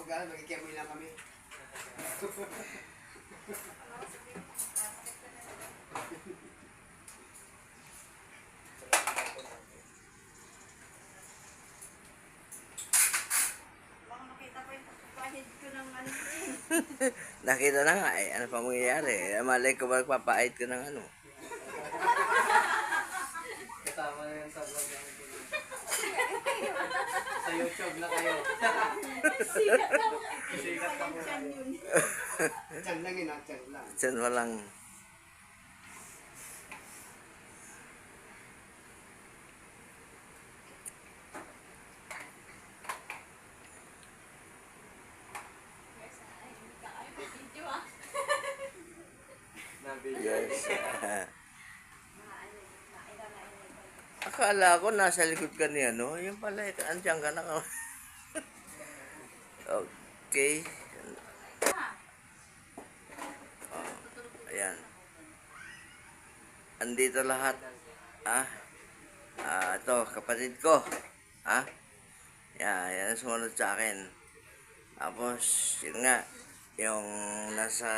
gano'n, nakikiamoy lang kami. Baka makita ko yung pahid ko ng ano. Nakita na nga eh. Ano pa mangyayari? Malay ko ba nagpapait ko ng ano? Kasama na yan sa vlog namin. Sa YouTube na kayo. Sikat na mo. Sikat na mo. Tiyan yun. Tiyan lang yun, tiyan lang. Diyan walang... Guys, akala ko nasa likod ka ni ano, yung pala, andiyan ka na ka. Okay. Ayan. Andito lahat. Ito, kapatid ko. Yan ang sumunod sa akin. Tapos, yun nga, yung nasa